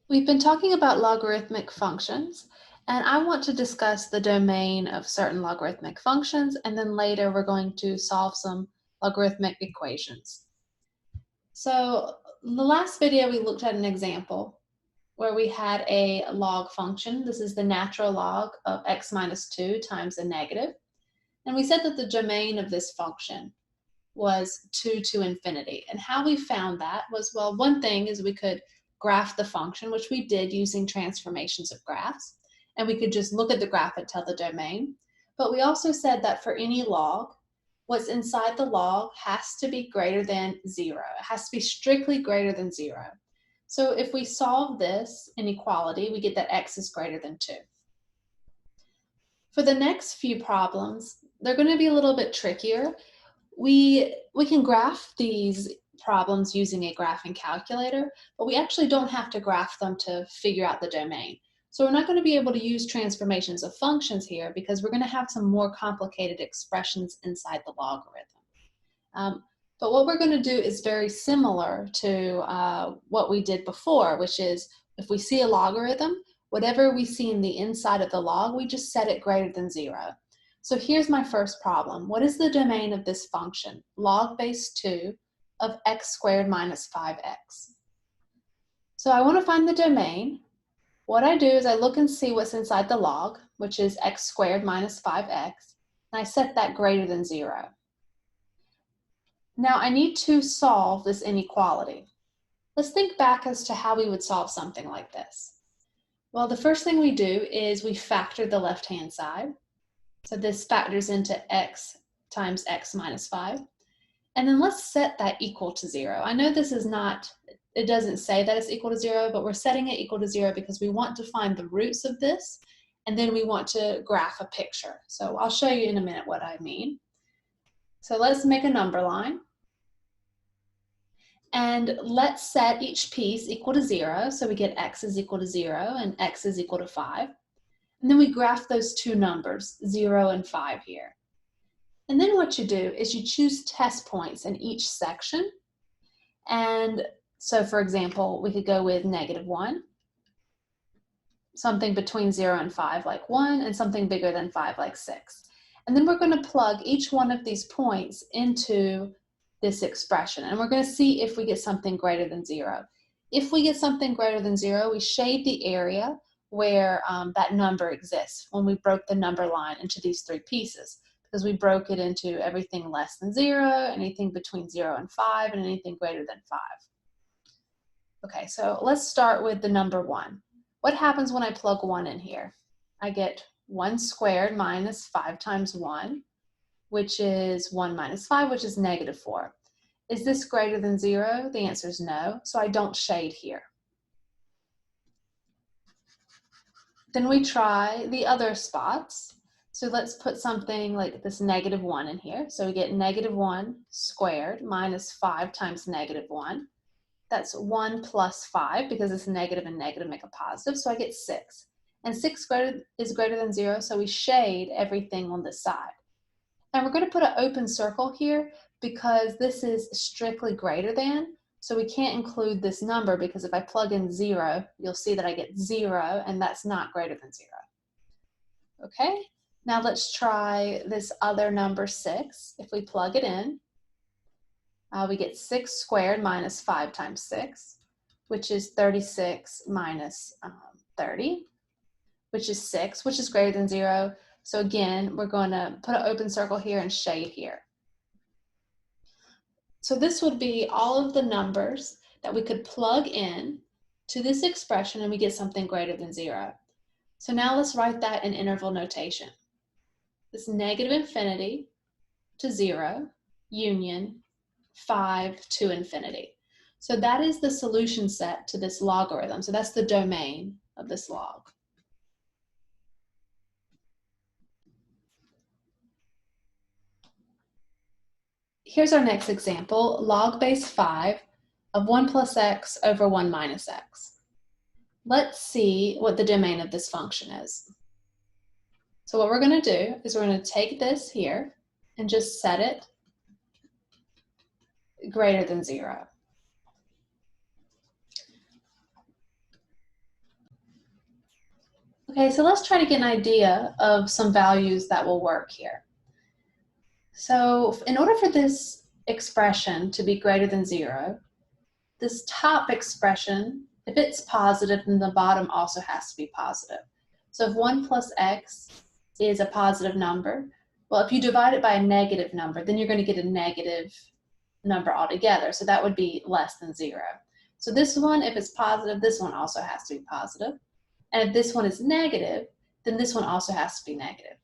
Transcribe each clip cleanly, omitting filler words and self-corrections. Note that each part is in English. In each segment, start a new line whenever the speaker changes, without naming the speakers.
We've been talking about logarithmic functions, and I want to discuss the domain of certain logarithmic functions, and then later we're going to solve some logarithmic equations. So in the last video, we looked at an example where we had a log function. This is the natural log of x minus 2 times a negative. And we said that the domain of this function was 2 to infinity. And how we found that was, well, one thing is we could graph the function, which we did using transformations of graphs. And we could just look at the graph and tell the domain. But we also said that for any log, what's inside the log has to be greater than 0. It has to be strictly greater than 0. So if we solve this inequality, we get that x is greater than 2. For the next few problems, they're going to be a little bit trickier. We can graph these problems using a graphing calculator, but we actually don't have to graph them to figure out the domain. So we're not going to be able to use transformations of functions here because we're going to have some more complicated expressions inside the logarithm. But what we're going to do is very similar to what we did before, which is if we see a logarithm, whatever we see in the inside of the log, we just set it greater than 0. So here's my first problem. What is the domain of this function, log base 2 of x squared minus 5x? So I want to find the domain. What I do is I look and see what's inside the log, which is x squared minus 5x, and I set that greater than 0. Now I need to solve this inequality. Let's think back as to how we would solve something like this. Well, the first thing we do is we factor the left-hand side. So this factors into x times x minus 5. And then let's set that equal to 0. I know this is not, it doesn't say that it's equal to 0, but we're setting it equal to 0 because we want to find the roots of this, and then we want to graph a picture. So I'll show you in a minute what I mean. So let's make a number line. And let's set each piece equal to 0. So we get x is equal to 0 and x is equal to 5. And then we graph those two numbers, 0 and 5 here. And then what you do is you choose test points in each section. And so, for example, we could go with -1, something between 0 and 5 like 1, and something bigger than 5 like 6. And then we're going to plug each one of these points into this expression. And we're going to see if we get something greater than 0. If we get something greater than 0, we shade the area where that number exists when we broke the number line into these three pieces, because we broke it into everything less than 0, anything between 0 and 5, and anything greater than 5. Okay, so let's start with the number 1. What happens when I plug 1 in here? I get 1 squared minus 5 times 1, which is 1 minus 5, which is -4. Is this greater than 0? The answer is no, so I don't shade here. Then we try the other spots. So let's put something like this -1 in here. So we get -1 squared minus 5 times -1. That's 1 plus 5, because it's negative and negative make a positive, so I get 6. And 6 is greater than 0, so we shade everything on this side. And we're going to put an open circle here because this is strictly greater than, so we can't include this number, because if I plug in 0, you'll see that I get 0, and that's not greater than 0. Okay, now let's try this other number 6. If we plug it in, we get 6 squared minus 5 times 6, which is 36 minus 30, which is 6, which is greater than 0. So again, we're going to put an open circle here and shade here. So this would be all of the numbers that we could plug in to this expression, and we get something greater than 0. So now let's write that in interval notation. This -infinity to 0, union 5 to infinity. So that is the solution set to this logarithm. So that's the domain of this log. Here's our next example, log base 5 of 1 plus x over 1 minus x. Let's see what the domain of this function is. So what we're going to do is we're going to take this here and just set it greater than 0. Okay, so let's try to get an idea of some values that will work here. So in order for this expression to be greater than 0, this top expression, if it's positive, then the bottom also has to be positive. So if 1 plus x is a positive number, well, if you divide it by a negative number, then you're going to get a negative number altogether. So that would be less than 0. So this one, if it's positive, this one also has to be positive. And if this one is negative, then this one also has to be negative.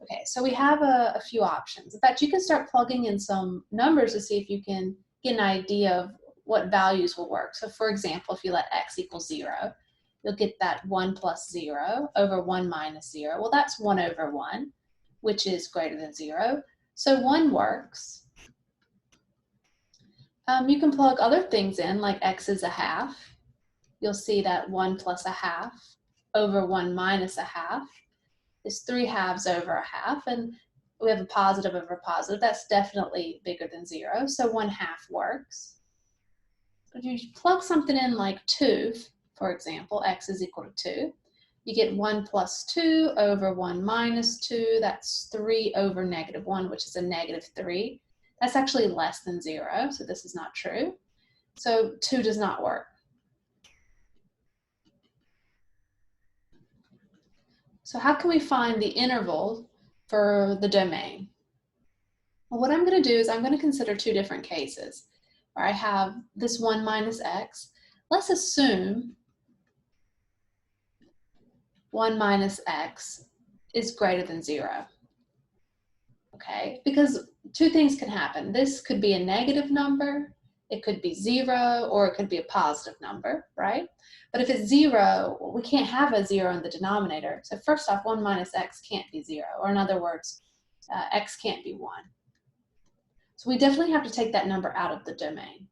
Okay, so we have a few options. In fact, you can start plugging in some numbers to see if you can get an idea of what values will work. So for example, if you let x equal 0, you'll get that 1 plus 0 over 1 minus 0. Well, that's 1 over 1, which is greater than 0. So 1 works. You can plug other things in, like x is a half. You'll see that 1 plus a half over 1 minus a half is 3 halves over a half, and we have a positive over positive. That's definitely bigger than 0, so 1 half works. But if you plug something in like 2, for example, x is equal to 2, you get 1 plus 2 over 1 minus 2. That's 3 over negative 1, which is a negative 3. That's actually less than 0, so this is not true. So 2 does not work. So how can we find the interval for the domain? Well, what I'm going to do is I'm going to consider two different cases where I have this 1 minus x. Let's assume 1 minus x is greater than 0. Okay, because two things can happen. This could be a negative number, it could be 0, or it could be a positive number, right? But if it's 0, we can't have a 0 in the denominator. So first off, 1 minus x can't be 0, or in other words, x can't be 1. So we definitely have to take that number out of the domain,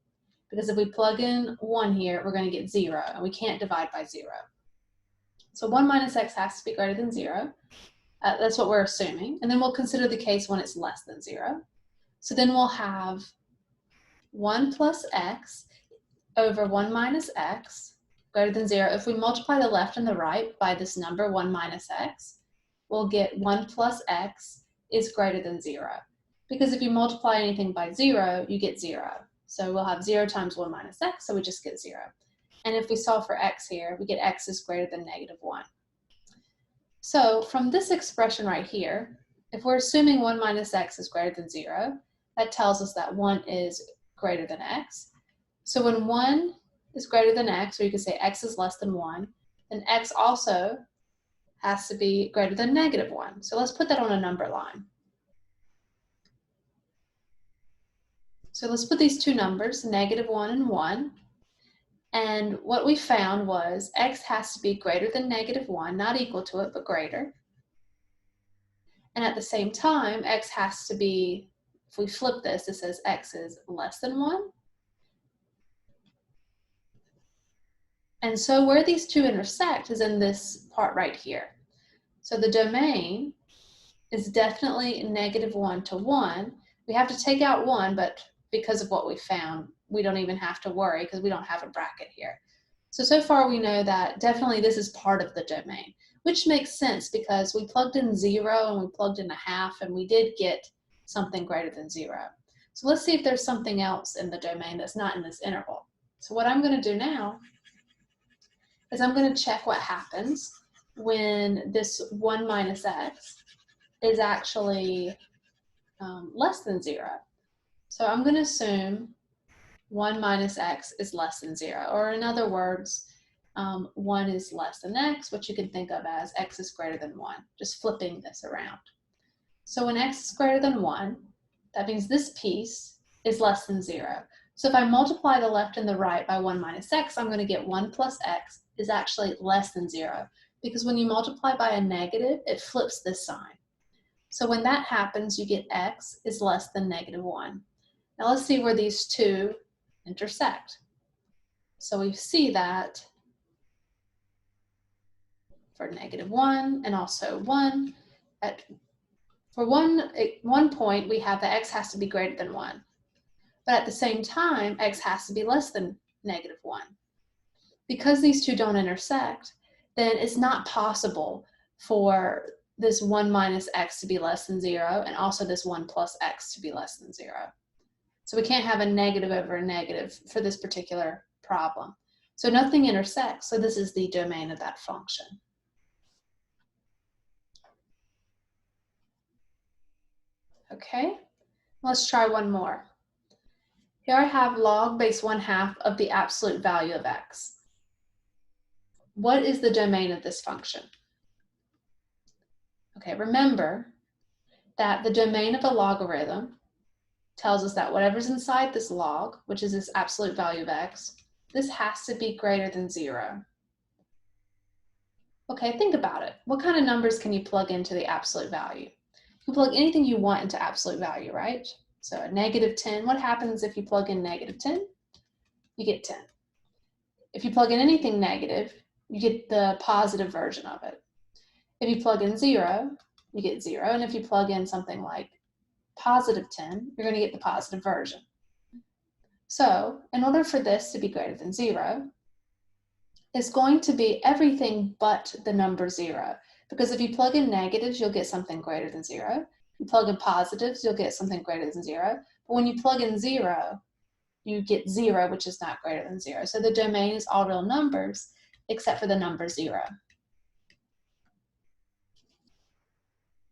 because if we plug in 1 here, we're going to get 0, and we can't divide by 0. So 1 minus x has to be greater than 0. That's what we're assuming. And then we'll consider the case when it's less than 0. So then we'll have 1 plus x over 1 minus x greater than 0. If we multiply the left and the right by this number, 1 minus x, we'll get 1 plus x is greater than 0. Because if you multiply anything by 0, you get 0. So we'll have 0 times 1 minus x, so we just get 0. And if we solve for x here, we get x is greater than negative 1. So from this expression right here, if we're assuming 1 minus x is greater than 0, that tells us that 1 is greater than x. So when 1 is greater than x, or you could say x is less than 1, then x also has to be greater than negative 1. So let's put that on a number line. So let's put these two numbers, negative 1 and 1. And what we found was x has to be greater than negative 1, not equal to it, but greater. And at the same time, x has to be, if we flip this, it says x is less than 1. And so where these two intersect is in this part right here. So the domain is definitely negative 1 to 1. We have to take out 1, but because of what we found, we don't even have to worry because we don't have a bracket here. So far we know that definitely this is part of the domain, which makes sense because we plugged in 0 and we plugged in a half, and we did get something greater than 0. So let's see if there's something else in the domain that's not in this interval. So what I'm going to do now is I'm going to check what happens when this 1 minus x is actually less than 0. So I'm going to assume 1 minus x is less than 0, or in other words, 1 is less than x, which you can think of as x is greater than 1, just flipping this around. So when x is greater than 1, that means this piece is less than 0. So if I multiply the left and the right by 1 minus x, I'm going to get 1 plus x is actually less than 0, because when you multiply by a negative, it flips this sign. So when that happens, you get x is less than negative 1. Now let's see where these two intersect. So we see that for negative 1 and also 1, for one point we have that x has to be greater than 1. But at the same time, x has to be less than negative 1. Because these two don't intersect, then it's not possible for this 1 minus x to be less than 0, and also this 1 plus x to be less than 0. So we can't have a negative over a negative for this particular problem. So nothing intersects, so this is the domain of that function. Okay, let's try one more. Here I have log base 1/2 of the absolute value of x. What is the domain of this function? Okay, remember that the domain of a logarithm tells us that whatever's inside this log, which is this absolute value of x, this has to be greater than 0. Okay, think about it. What kind of numbers can you plug into the absolute value? You can plug anything you want into absolute value, right? So a negative 10, what happens if you plug in negative 10? You get 10. If you plug in anything negative, you get the positive version of it. If you plug in 0, you get 0. And if you plug in something like positive 10, you're going to get the positive version. So in order for this to be greater than 0, it's going to be everything but the number 0. Because if you plug in negatives, you'll get something greater than 0. You plug in positives, you'll get something greater than 0. But when you plug in 0, you get 0, which is not greater than 0. So the domain is all real numbers, except for the number 0.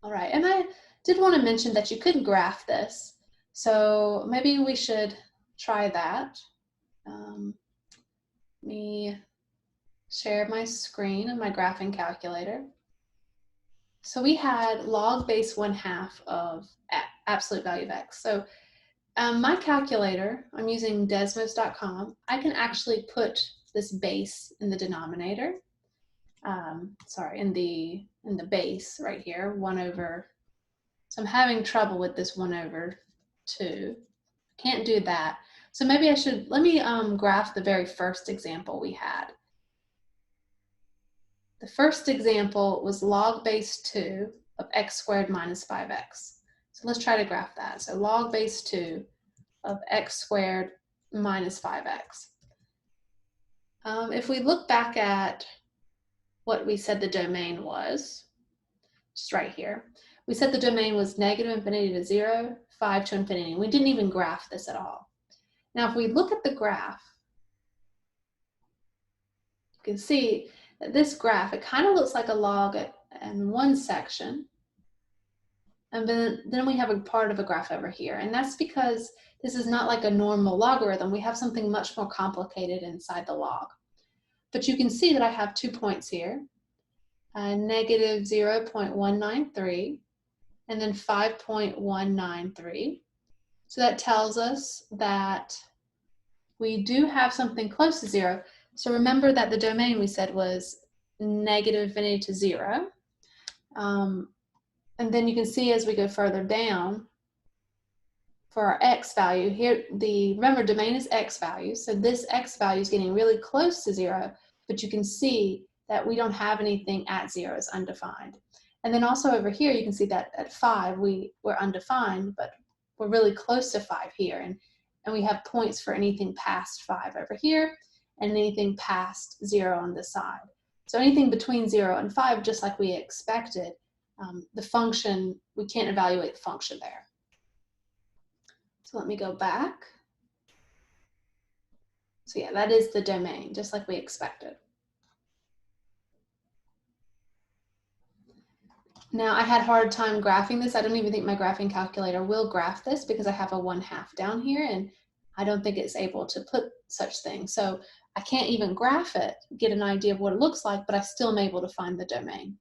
All right, and I did want to mention that you could graph this. So maybe we should try that. Let me share my screen and my graphing calculator. So we had log base 1/2 of absolute value of x. So my calculator, I'm using desmos.com. I can actually put this base in the denominator. In the base right here, 1 over. So I'm having trouble with this 1 over 2. Can't do that. So maybe I should, let me graph the very first example we had. The first example was log base 2 of x squared minus 5x. So let's try to graph that. So log base 2 of x squared minus 5x. If we look back at what we said the domain was, just right here, we said the domain was negative infinity to 0, 5 to infinity. We didn't even graph this at all. Now, if we look at the graph, you can see that this graph, it kind of looks like a log in one section, and then we have a part of a graph over here. And that's because this is not like a normal logarithm. We have something much more complicated inside the log. But you can see that I have 2 points here, negative 0.193, and then 5.193. So that tells us that we do have something close to 0. So remember that the domain we said was negative infinity to 0. And then you can see as we go further down, for our x value, here remember domain is x value, so this x value is getting really close to 0, but you can see that we don't have anything at 0, it's undefined. And then also over here, you can see that at 5, we're undefined, but we're really close to 5 here. And we have points for anything past 5 over here, and anything past 0 on this side. So anything between 0 and 5, just like we expected, the function, we can't evaluate the function there. So let me go back. So yeah, that is the domain, just like we expected. Now I had a hard time graphing this. I don't even think my graphing calculator will graph this because I have a 1/2 down here and I don't think it's able to put such things. So I can't even graph it, get an idea of what it looks like, but I still am able to find the domain.